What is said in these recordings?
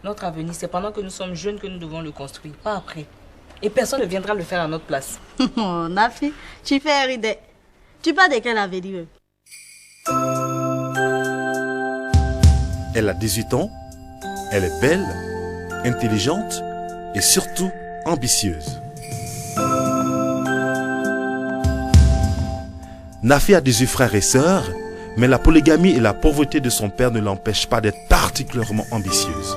Notre avenir, c'est pendant que nous sommes jeunes que nous devons le construire, pas après. Et personne ne viendra le faire à notre place. Oh, Nafi, tu fais rider. Tu parles de quel avenir? Elle a 18 ans, elle est belle, intelligente et surtout ambitieuse. Nafi a 18 frères et sœurs, mais la polygamie et la pauvreté de son père ne l'empêchent pas d'être particulièrement ambitieuse.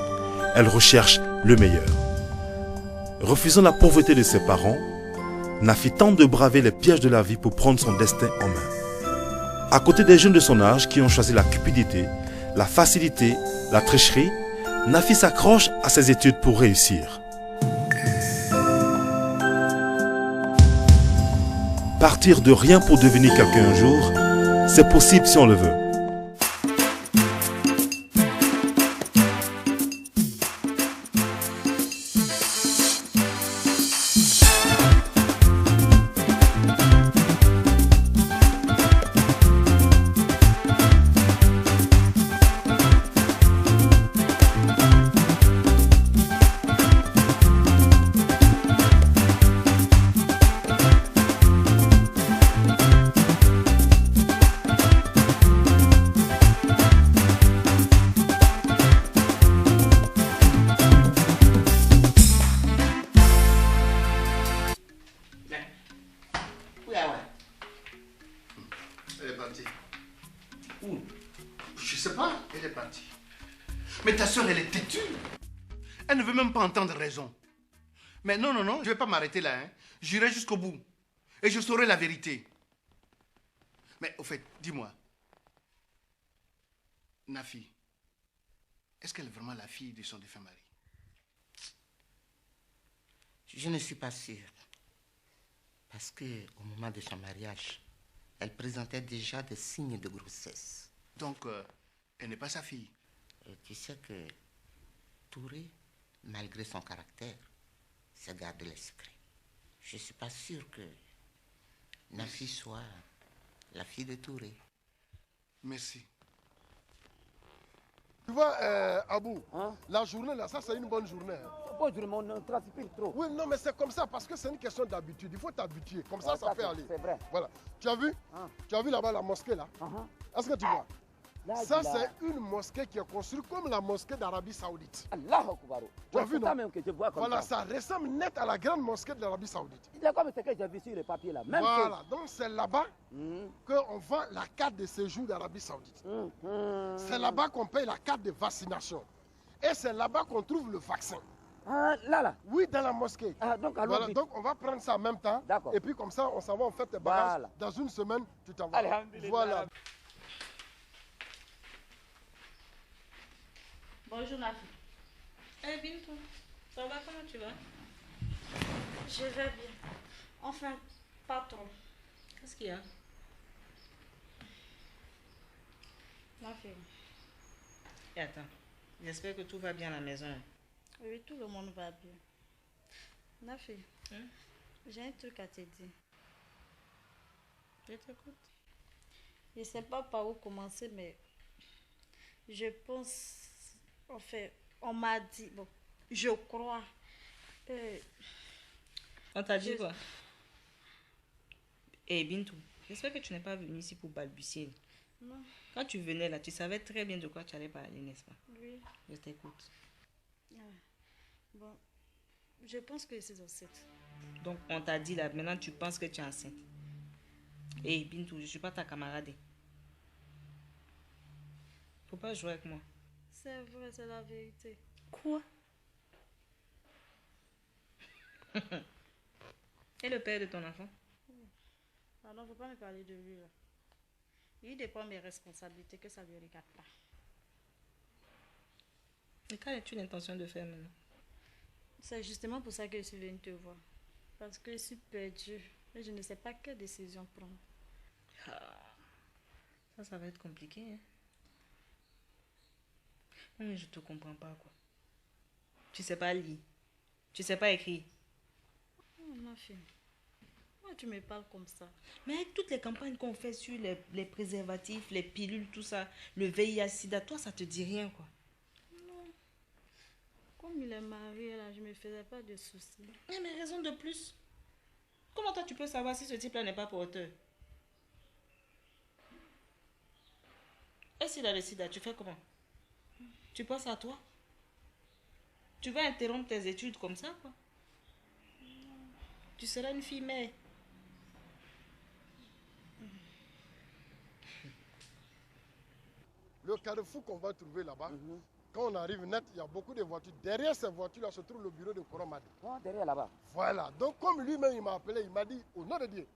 Elle recherche le meilleur. Refusant la pauvreté de ses parents, Nafi tente de braver les pièges de la vie pour prendre son destin en main. À côté des jeunes de son âge qui ont choisi la cupidité, la facilité, la tricherie, Nafi s'accroche à ses études pour réussir. Partir de rien pour devenir quelqu'un un jour, c'est possible si on le veut. Elle est partie. Où? Je sais pas, elle est partie. Mais ta soeur, elle est têtue. Elle ne veut même pas entendre raison. Mais non, non, non, je ne vais pas m'arrêter là. Hein. J'irai jusqu'au bout. Et je saurai la vérité. Mais au fait, dis-moi. Nafi, est-ce qu'elle est vraiment la fille de son défunt mari? Je ne suis pas sûre. Parce qu'au moment de son mariage, elle présentait déjà des signes de grossesse. Donc, elle n'est pas sa fille. Tu sais que Touré, malgré son caractère, se garde les secrets. Je ne suis pas sûre que Nafi soit la fille de Touré. Merci. Tu vois, Abou, la journée là, ça c'est une bonne journée. Bonne journée, mais on transpire trop. Oui, non, mais c'est comme ça parce que c'est une question d'habitude. Il faut t'habituer. Comme ça, ça fait aller. C'est vrai. Voilà. Tu as vu? Tu as vu là-bas la mosquée là? Est-ce que tu vois? Là, Ça, c'est une mosquée qui est construite comme la mosquée d'Arabie Saoudite. Allah Akbar. Tu as vu, non? Même que je vois comme Voilà, ça ressemble net à la grande mosquée de l'Arabie Saoudite. C'est comme ce que j'ai vu sur le papier là. Même voilà, donc c'est là-bas qu'on vend la carte de séjour d'Arabie Saoudite. C'est là-bas qu'on paye la carte de vaccination. Et c'est là-bas qu'on trouve le vaccin. Ah, là. Oui, dans la mosquée. Ah, donc, voilà, donc on va prendre ça en même temps. D'accord. Et puis comme ça, on s'en va, on fait tes bagages. Voilà. Dans une semaine, tu t'en vas. Alhamdulillah. Voilà. Bonjour Nafi. Eh bien toi, ça va, comment tu vas? Je vais bien. Enfin, pas trop. Qu'est-ce qu'il y a? Nafi. Et attends, j'espère que tout va bien à la maison. Oui, tout le monde va bien. Nafi, j'ai un truc à te dire. Je t'écoute. Je ne sais pas par où commencer, mais je pense... En fait, on m'a dit... Bon, je crois... On t'a dit quoi? Eh Bintou, j'espère que tu n'es pas venue ici pour balbutier. Non. Quand tu venais là, tu savais très bien de quoi tu allais parler, n'est-ce pas? Oui. Je t'écoute. Bon, je pense que c'est enceinte. Donc on t'a dit là, maintenant tu penses que tu es enceinte. Eh Bintou, je ne suis pas ta camarade. Faut pas jouer avec moi. C'est vrai, c'est la vérité. Quoi? Et le père de ton enfant? Ah non, il ne faut pas me parler de lui là. Il dépend de mes responsabilités que ça ne lui regarde pas. Et quelle as-tu l'intention de faire maintenant? C'est justement pour ça que je suis venue te voir. Parce que je suis perdue. Et je ne sais pas quelle décision prendre. Ça va être compliqué. Hein? Non, mais je te comprends pas, quoi. Tu sais pas lire. Tu sais pas écrire. Oh, ma fille. Pourquoi tu me parles comme ça? Mais avec toutes les campagnes qu'on fait sur les préservatifs, les pilules, tout ça, le VIH, SIDA, toi, ça te dit rien, quoi. Non. Comme il est marié, là, je ne me faisais pas de soucis. Mais raison de plus. Comment toi tu peux savoir si ce type-là n'est pas porteur? Et s'il a le sida, tu fais comment? Tu penses à toi? Tu vas interrompre tes études comme ça, quoi? Tu seras une fille mère. Le carrefour qu'on va trouver là-bas, quand on arrive net, il y a beaucoup de voitures. Derrière ces voitures-là se trouve le bureau de Koromadi. Oh, derrière là-bas. Voilà. Donc, comme lui-même, il m'a appelé, il m'a dit, au nom de Dieu,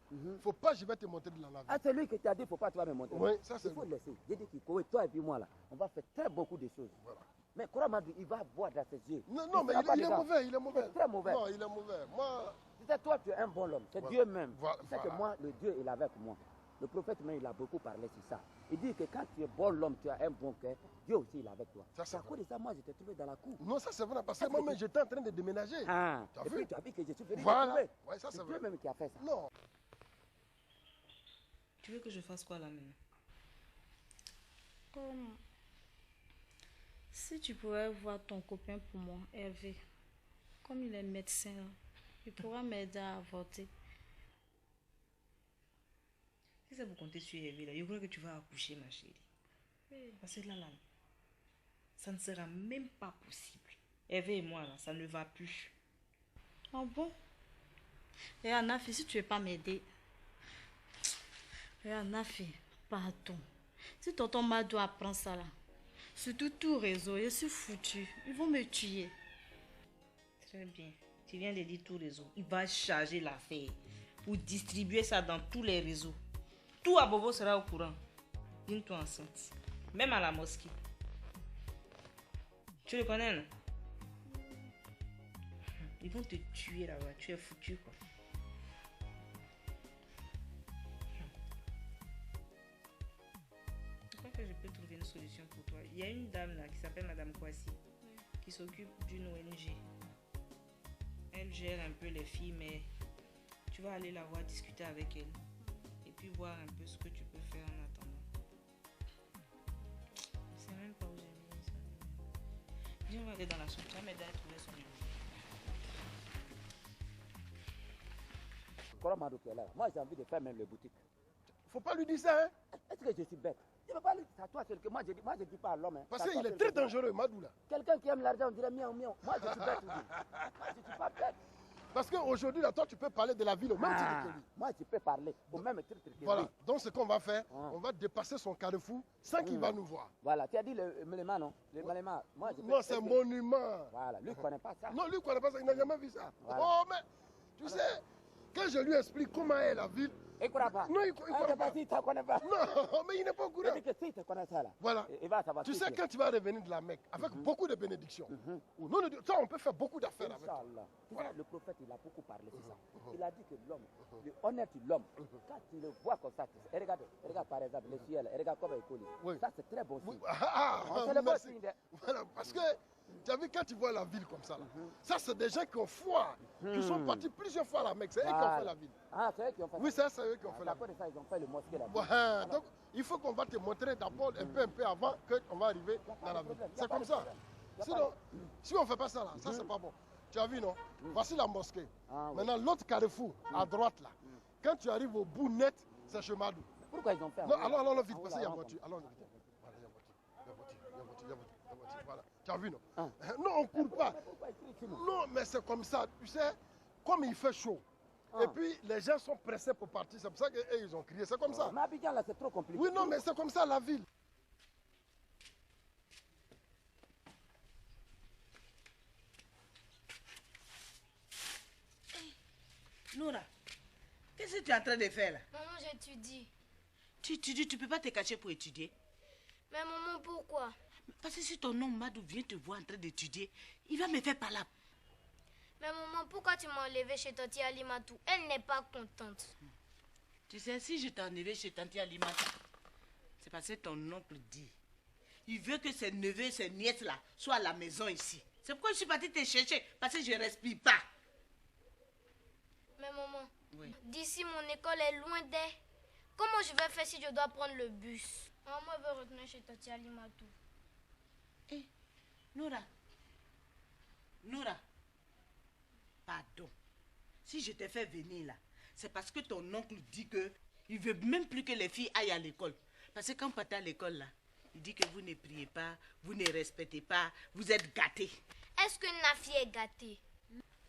faut pas, je vais te monter de la navire. Ah, c'est lui qui t'a dit, faut pas, tu vas me montrer. Oui, ça c'est Il faut lui. le laisser. J'ai dit qu'il courait, toi et puis moi là. On va faire très beaucoup de choses. Voilà. Mais Kouramadi, il va boire dans ses yeux. Non, non, mais sera pas il est dedans. mauvais, il est mauvais. C'est très mauvais. Non, il est mauvais. Moi, Tu sais, toi, tu es un bon homme. C'est Voilà. Dieu même. Voilà, Tu sais que voilà. moi, le Dieu, il est avec moi. Le prophète même, il a beaucoup parlé sur ça. Il dit que quand tu es bon homme, tu as un bon cœur, Dieu aussi, il est avec toi. Ça, c'est à cause de ça, moi, je t'ai trouvé dans la cour. non, ça c'est vrai, parce que moi-même, j'étais en train de déménager. Ah, T'as et vu? puis tu as vu que je suis venu te Voilà. trouver. Ouais, ça c'est C'est vrai. Dieu même qui a fait ça. Non. Tu veux que je fasse quoi là maintenant? Comme... Si tu pourrais voir ton copain pour moi, Hervé, comme il est médecin, là, il pourra m'aider à avorter. Si ça vous comptez sur Hervé là, je crois que tu vas accoucher ma chérie. Oui. Parce que là, ça ne sera même pas possible. Hervé et moi là, ça ne va plus. Ah bon? Et Anafi, si tu ne veux pas m'aider. Et Anafi, pardon. Si tonton Madou apprend ça là, surtout tout réseau, je suis foutu. Ils vont me tuer. Très bien. Tu viens de dire tout réseau. Il va charger l'affaire pour distribuer ça dans tous les réseaux. Tout à Bobo sera au courant. Dis-toi enceinte. Même à la mosquée. Tu le connais, non? Ils vont te tuer là-bas. Tu es foutu, quoi. Je crois que je peux trouver une solution pour toi. Il y a une dame là qui s'appelle Madame Kwasi qui s'occupe d'une ONG. Elle gère un peu les filles, mais tu vas aller la voir, discuter avec elle. Et puis voir un peu ce que tu peux faire en attendant. Je ne sais même pas où j'ai mis ça. Viens, on va aller dans la chambre. Tu vas m'aider à trouver son numéro. Kouramadi qui est là. Moi, j'ai envie de faire même le boutique. Faut pas lui dire ça, hein. Est-ce que je suis bête? Je ne peux pas lui dire ça à toi, c'est que moi, je dis pas à l'homme. Hein. Parce C'est à toi, qu'il est c'est très le que- dangereux, Madou là. Quelqu'un qui aime l'argent, on dirait miaou miaou. Moi, je suis bête. Moi, je ne suis pas bête. Parce qu'aujourd'hui, là, toi, tu peux parler de la ville au même titre que lui. Moi, je peux parler au même titre que lui. Voilà. Donc, ce qu'on va faire, Ah. on va dépasser son carrefour sans qu'il va nous voir. Voilà, tu as dit le Malema, non? Le Malema. Moi, je peux. Non, c'est est-ce que- monument. Voilà, lui, il ne connaît pas ça. Non, lui, il ne connaît pas ça. Il n'a jamais vu ça. Voilà. Oh, mais tu sais, quand je lui explique comment est la ville, Il ne connaît pas. non, il ne connaît pas. Si, tu ne connais pas. Non, mais il n'est pas au Il courant. dit que si tu connais ça, là. Voilà. Il va savoir. Tu tout sais, faire. quand tu vas revenir de la Mecque, avec beaucoup de bénédictions, au nom de Dieu, ça, on peut faire beaucoup d'affaires avec. Inch'Allah. Tu vois, le prophète, il a beaucoup parlé sur ça. Il a dit que l'homme, le honnête l'homme, quand tu le vois comme ça, et regarde par exemple le ciel, et regarde comme il coule. Oui. Ça, c'est très bon Oui. signe. Ah, Ah, c'est le bon merci. signe. de- Voilà, parce que tu as vu quand tu vois la ville comme ça, là, ça c'est des gens qui ont foi, qui sont partis plusieurs fois à la Mecque, c'est eux qui ont Voilà. fait la ville. Ah, c'est eux qui ont fait Oui, ça. c'est eux qui ont fait la À ville. cause de ça, ils ont fait le mosquée là. Voilà, donc il faut qu'on va te montrer d'abord un peu avant qu'on va arriver dans la ville. C'est comme ça. Sinon, si on ne fait pas ça là, ça c'est pas bon. Tu as vu, non? Voici la mosquée. Ah, oui. Maintenant, l'autre carrefour, à droite là, quand tu arrives au bout net, c'est chez Madou. Pourquoi ils ont fait Non, en allons, haut, vite, en haut, parce là, qu'il y a en haut, voiture. Allons, vite. Voilà, il y a voiture. Voilà. Tu as vu, non? Ah. Non, on ne court pas. Pourquoi ils crient sur nous? Non, mais c'est comme ça. Tu sais, comme il fait chaud. Ah. Et puis, les gens sont pressés pour partir. C'est pour ça qu'ils ont crié. C'est comme ça. Mais Abidjan, là, c'est trop compliqué. Oui, non, mais c'est comme ça la ville. Nora, qu'est-ce que tu es en train de faire là? Maman, j'étudie. Tu étudies, tu ne peux pas te cacher pour étudier. Mais maman, pourquoi? Parce que si ton homme Madou vient te voir en train d'étudier, il va me faire par là. Mais maman, pourquoi tu m'as enlevé chez Tati Alimatou? Elle n'est pas contente. Tu sais, si je t'ai enlevé chez Tanti Alimata, c'est parce que ton oncle dit. Il veut que ses neveux et ses nièces là soient à la maison ici. C'est pourquoi je suis partie te chercher, parce que je ne respire pas. Mais maman, Oui. d'ici mon école est loin d'elle. Comment je vais faire si je dois prendre le bus? Maman veut retourner chez Tati Alimatou. Nora, Noura, pardon. Si je t'ai fait venir là, c'est parce que ton oncle dit que il veut même plus que les filles aillent à l'école. Parce que quand Pata à l'école là, il dit que vous ne priez pas, vous ne respectez pas, vous êtes gâtés. Est-ce que Nafi est gâtée?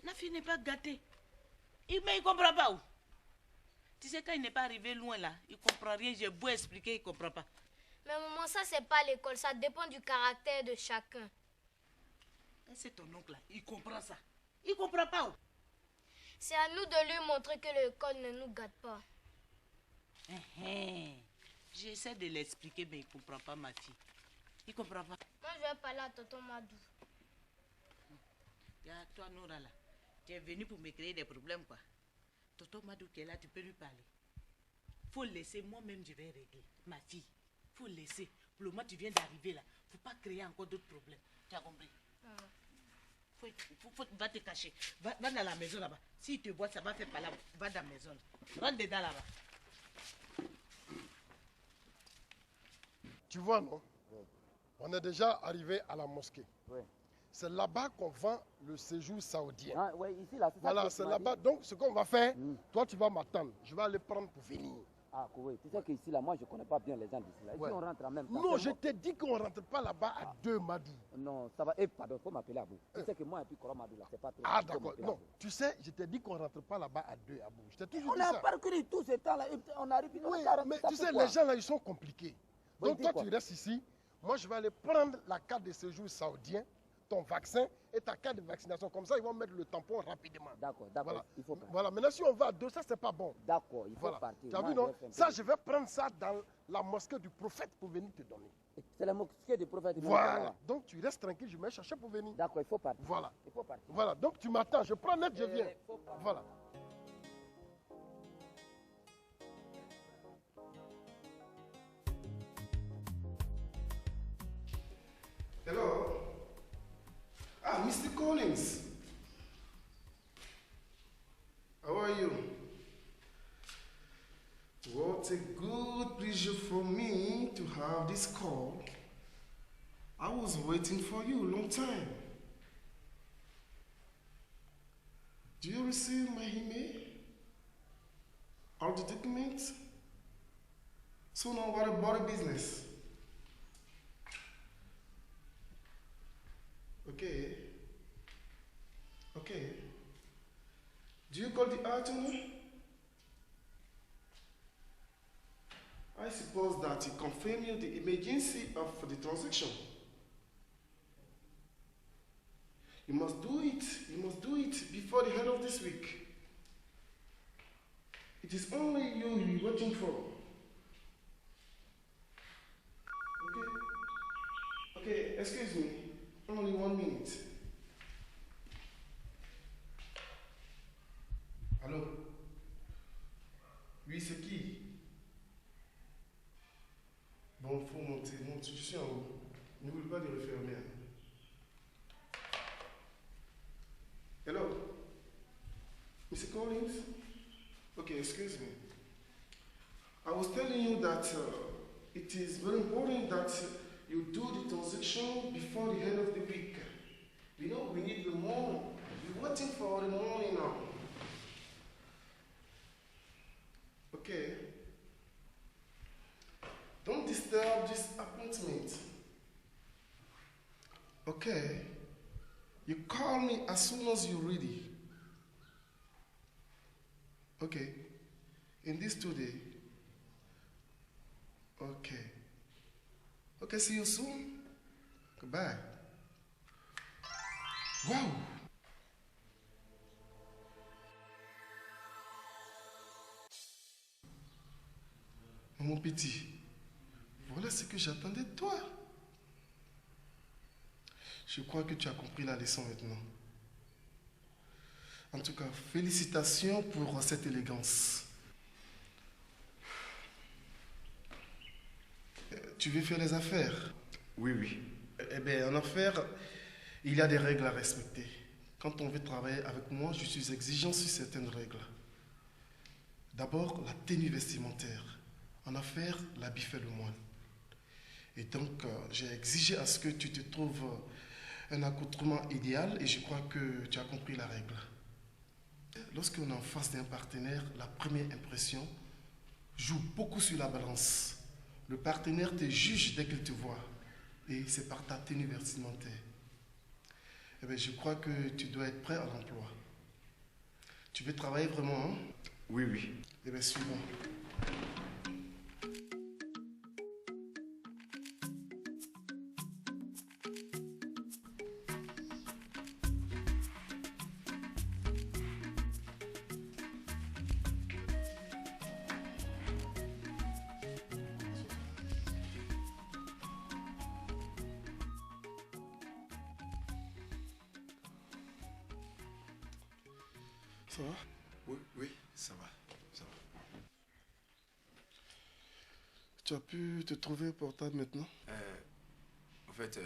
Nafi n'est pas gâtée. Mais il comprend pas où. Tu sais, quand il n'est pas arrivé loin là, il comprend rien. J'ai beau expliquer, il comprend pas. Mais maman, ça c'est pas l'école, ça dépend du caractère de chacun. C'est ton oncle là, il comprend ça. Il comprend pas où. C'est à nous de lui montrer que l'école ne nous gâte pas. J'essaie de l'expliquer, mais il ne comprend pas, ma fille. Il ne comprend pas. Moi, je vais parler à tonton Madou. Toi, Noura, là, tu es venu pour me créer des problèmes, quoi. Tonton Madou qui est là, tu peux lui parler. Faut laisser, moi-même, je vais régler. Ma fille, faut laisser. Pour le moment, tu viens d'arriver, là. Faut pas créer encore d'autres problèmes. Tu as compris? Va te cacher. Va dans la maison, là-bas. S'il te voit, ça va faire pas là. Va dans la maison. Rentre dedans, là-bas. Tu vois, non? On est déjà arrivé à la mosquée. Oui. C'est là-bas qu'on vend le séjour saoudien. Ah, oui, ici, là, c'est ça. Voilà, c'est là-bas. Donc, ce qu'on va faire, toi, tu vas m'attendre. Je vais aller prendre pour venir. Ah, oui. Tu sais qu'ici, là, moi, je ne connais pas bien les gens d'ici. Là. Ici, Ouais. on rentre en même temps. Non, je t'ai dit qu'on ne rentre pas là-bas à deux, Madou. Non, ça va. Eh, pardon, il faut m'appeler Abou. Tu sais que moi et puis Koro Madou, là, c'est pas trop. Ah, d'accord. Non, tu sais, je t'ai dit qu'on ne rentre pas là-bas à deux, Abou. Je t'ai toujours On dit a ça. parcouru tout ce temps-là. On arrive. Oui, mais tu sais, les gens là, ils sont compliqués. Oui, Donc, dis toi, quoi? tu restes ici. Moi, je vais aller prendre la carte de séjour saoudien, ton vaccin et ta carte de vaccination. Comme ça, ils vont mettre le tampon rapidement. D'accord, Voilà. il faut partir. Voilà, maintenant, si on va à deux, ça, c'est pas bon. D'accord, il faut Voilà. partir. Tu as Moi, vu, je non? vais faire un Ça, peu je vais prendre ça dans la mosquée du prophète pour venir te donner. C'est la mosquée du prophète. Voilà. Donc, tu restes tranquille, je vais chercher pour venir. D'accord, il faut partir. Voilà. Il faut partir. Voilà. Donc, tu m'attends. Je prends net, je viens. il faut partir. Voilà. Hello? Ah, Mr. Collins. How are you? What a good pleasure for me to have this call. I was waiting for you a long time. Do you receive my email? All the documents? So now what about the business? Okay. Okay. Do you call the attorney? I suppose that he confirmed you the emergency of the transaction. You must do it. You must do it before the end of this week. It is only you we're waiting for. Okay. Okay, excuse me. Only 1 minute. Allô? Oui, c'est qui? Bon, il faut monter. Monte, je suis en haut. N'oublie pas de refermer. Hello? Mr. Collins? Okay, excuse me. I was telling you that it is very important that you do the transaction before the end of the week. You know, we need the money. We're waiting for the money now. Okay. Don't disturb this appointment. Okay. You call me as soon as you're ready. Okay. In this 2 days. Okay. Okay, see you soon. Goodbye. Wow. Mon petit, voilà ce que j'attendais de toi. Je crois que tu as compris la leçon maintenant. En tout cas, félicitations pour cette élégance. Tu veux faire les affaires? Oui, oui. Eh bien, en affaires, il y a des règles à respecter. Quand on veut travailler avec moi, je suis exigeant sur certaines règles. D'abord, la tenue vestimentaire. En affaires, l'habit fait le moine. Et donc, j'ai exigé à ce que tu te trouves un accoutrement idéal et je crois que tu as compris la règle. Lorsqu'on est en face d'un partenaire, la première impression joue beaucoup sur la balance. Le partenaire te juge dès qu'il te voit et c'est par ta tenue vestimentaire. Eh bien, je crois que tu dois être prêt à l'emploi. Tu veux travailler vraiment, hein? Oui, oui. Eh bien, suivons. Ça va? Oui, oui, ça va. Ça va. Tu as pu te trouver un portable maintenant? En fait,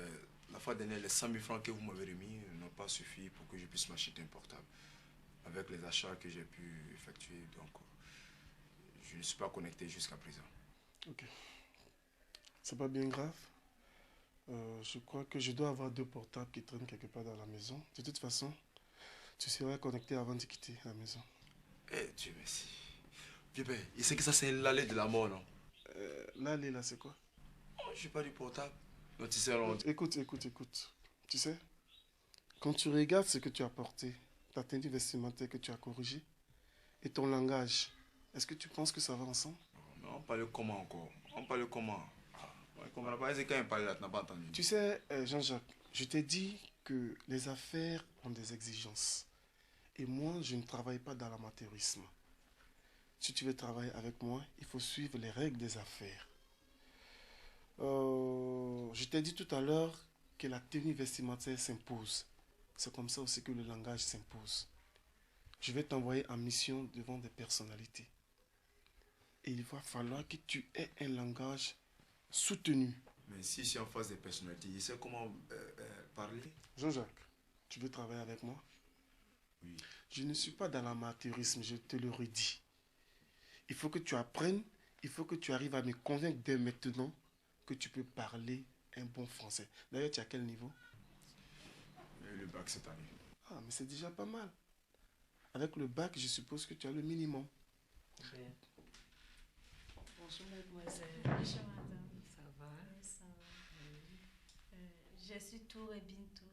la fois dernière, les 100 000 francs que vous m'avez remis n'ont pas suffi pour que je puisse m'acheter un portable. Avec les achats que j'ai pu effectuer, donc je ne suis pas connecté jusqu'à présent. Ok. C'est pas bien grave. Je crois que je dois avoir 2 portables qui traînent quelque part dans la maison. De toute façon, tu seras connecté avant de quitter la maison. Eh, Dieu merci. Vieux père, il sait que ça c'est l'allée de la mort, non? L'allée là, c'est quoi? Oh, je n'ai pas du portable. Non, tu sais, alors... Écoute. Tu sais, quand tu regardes ce que tu as porté, ta tenue vestimentaire que tu as corrigée et ton langage, est-ce que tu penses que ça va ensemble? Mais on parle comment encore? On parle comment? On comprend pas, c'est quand il parle là, tu n'as pas entendu. Tu sais, Jean-Jacques, je t'ai dit que les affaires ont des exigences. Et moi, je ne travaille pas dans l'amateurisme. Si tu veux travailler avec moi, il faut suivre les règles des affaires. Je t'ai dit tout à l'heure que la tenue vestimentaire s'impose. C'est comme ça aussi que le langage s'impose. Je vais t'envoyer en mission devant des personnalités. Et il va falloir que tu aies un langage soutenu. Mais si c'est en face des personnalités, il sait comment parler. Jean-Jacques, tu veux travailler avec moi? Oui. Je ne suis pas dans l'amateurisme, je te le redis. Il faut que tu apprennes, il faut que tu arrives à me convaincre dès maintenant que tu peux parler un bon français. D'ailleurs, tu as quel niveau? Le bac cette année. Ah, mais c'est déjà pas mal. Avec le bac, je suppose que tu as le minimum. Bonjour mademoiselle. Bonjour madame. Ça va? Oui, ça va. Je suis Touré Bintou.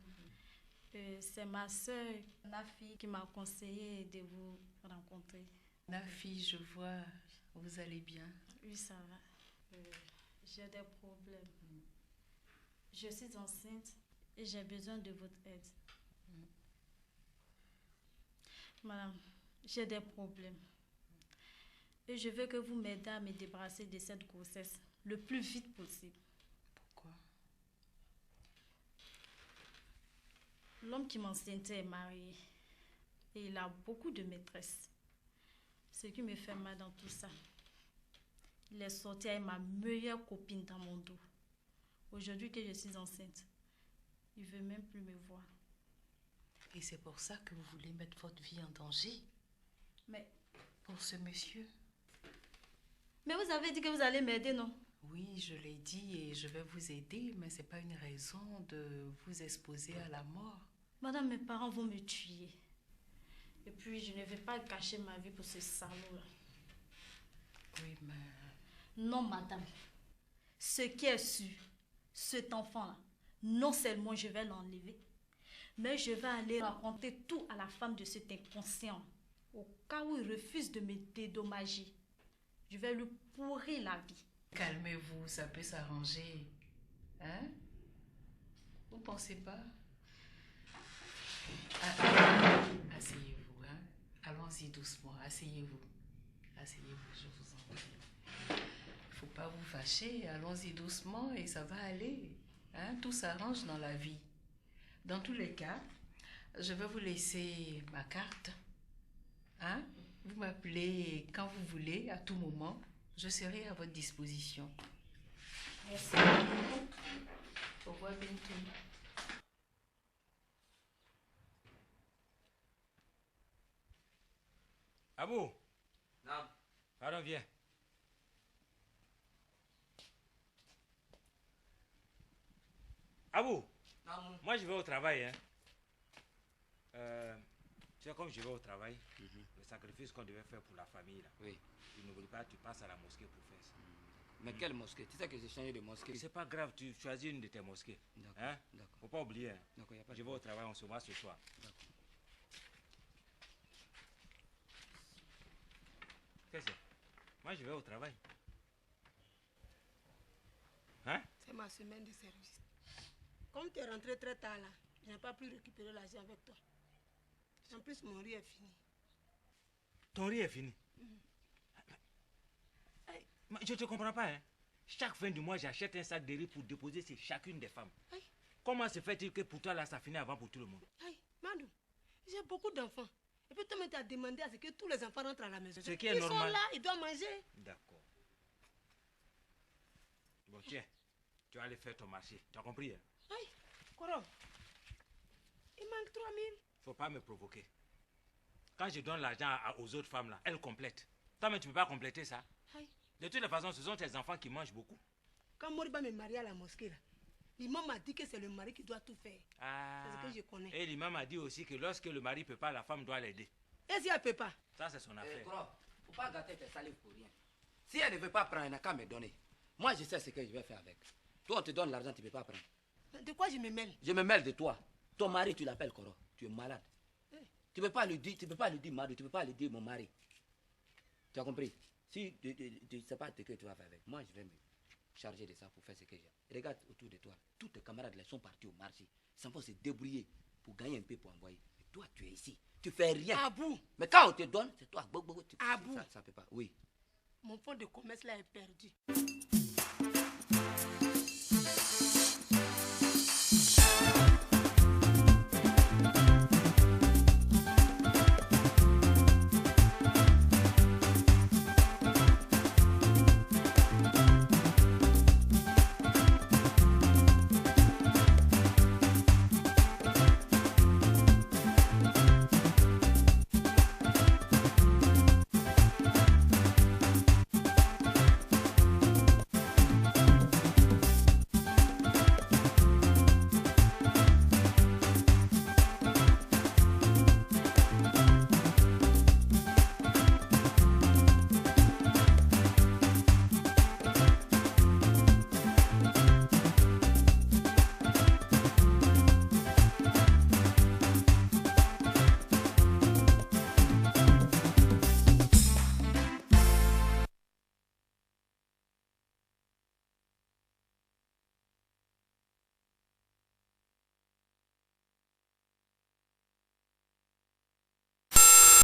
C'est ma soeur, Nafi, qui m'a conseillé de vous rencontrer. Nafi, je vois, vous allez bien? Oui, ça va. J'ai des problèmes. Je suis enceinte et j'ai besoin de votre aide. Madame, j'ai des problèmes. Et je veux que vous m'aidez à me débarrasser de cette grossesse le plus vite possible. Pourquoi? L'homme qui m'enceintait est marié et il a beaucoup de maîtresses. Ce qui me fait mal dans tout ça, il est sorti avec ma meilleure copine dans mon dos. Aujourd'hui que je suis enceinte, il ne veut même plus me voir. Et c'est pour ça que vous voulez mettre votre vie en danger? Mais pour ce monsieur? Mais vous avez dit que vous allez m'aider, non? Oui, je l'ai dit et je vais vous aider, mais ce n'est pas une raison de vous exposer à la mort. Madame, mes parents vont me tuer. Et puis, je ne vais pas gâcher ma vie pour ce salaud-là. Oui, mais... Non, madame. Ce qui est sûr, cet enfant-là, non seulement je vais l'enlever, mais je vais aller raconter tout à la femme de cet inconscient. Au cas où il refuse de me dédommager, je vais lui pourrir la vie. Calmez-vous, ça peut s'arranger. Hein? Vous ne pensez pas? Asseyez-vous, hein? Allons-y doucement, asseyez-vous. Asseyez-vous, je vous en prie. Il ne faut pas vous fâcher, allons-y doucement et ça va aller. Hein? Tout s'arrange dans la vie. Dans tous les cas, je vais vous laisser ma carte. Hein? Vous m'appelez quand vous voulez, à tout moment. Je serai à votre disposition. Merci. Au revoir, Bintou. Abou. Non. Pardon, viens. Abou. Non. Moi, je vais au travail. Hein. Tu sais, comme je vais au travail, le sacrifice qu'on devait faire pour la famille, là. Oui. Tu n'oublies pas, tu passes à la mosquée pour faire ça. Mais quelle mosquée? Tu sais que j'ai changé de mosquée. C'est pas grave, tu choisis une de tes mosquées. Hein? Faut pas oublier. Hein? Je vais au travail, on se voit ce soir. Qu'est-ce que c'est? Moi, je vais au travail. Hein? C'est ma semaine de service. Comme tu es rentré très tard là, je n'ai pas pu récupérer l'argent avec toi. En plus, mon riz est fini. Ton riz est fini? Je ne te comprends pas. Hein? Chaque fin du mois, j'achète un sac de riz pour déposer chez chacune des femmes. Aïe. Comment se fait-il que pour toi, là, ça finit avant pour tout le monde? Aïe, Mandou, j'ai beaucoup d'enfants. Et puis, toi, tu as demandé à ce que tous les enfants rentrent à la maison. Ce qui est normal. Ils sont là, ils doivent manger. D'accord. Bon, tiens, tu vas aller faire ton marché. Tu as compris? Hein? Aïe, Koro, il manque 3 000. Faut pas me provoquer. Quand je donne l'argent aux autres femmes, là, elles complètent. Toi, mais tu ne peux pas compléter ça. Aïe. De toutes les façons, ce sont tes enfants qui mangent beaucoup. Quand Moriba me marie à la mosquée, là, l'imam m'a dit que c'est le mari qui doit tout faire. Ah. C'est ce que je connais. Et l'imam a dit aussi que lorsque le mari ne peut pas, la femme doit l'aider. Et si elle ne peut pas? Ça, c'est son affaire. Il ne faut pas gâter tes salives pour rien. Si elle ne veut pas prendre, elle n'a qu'à me donner. Moi, je sais ce que je vais faire avec. Toi, on te donne l'argent, tu ne peux pas prendre. Mais de quoi je me mêle? Je me mêle de toi. Ton mari, tu l'appelles Koro. Tu es malade. Tu ne peux pas lui dire, Madu, tu ne peux pas lui dire mon mari. Tu as compris? Si tu ne sais pas ce que tu vas faire avec, moi je vais me charger de ça pour faire ce que j'ai. Regarde autour de toi, tous tes camarades là sont partis au marché. Ils vont se débrouiller pour gagner un peu pour envoyer. Et toi tu es ici, tu fais rien. Abou. Mais quand on te donne, c'est toi. Abou. Ça ne peut pas. Oui. Mon fonds de commerce là est perdu.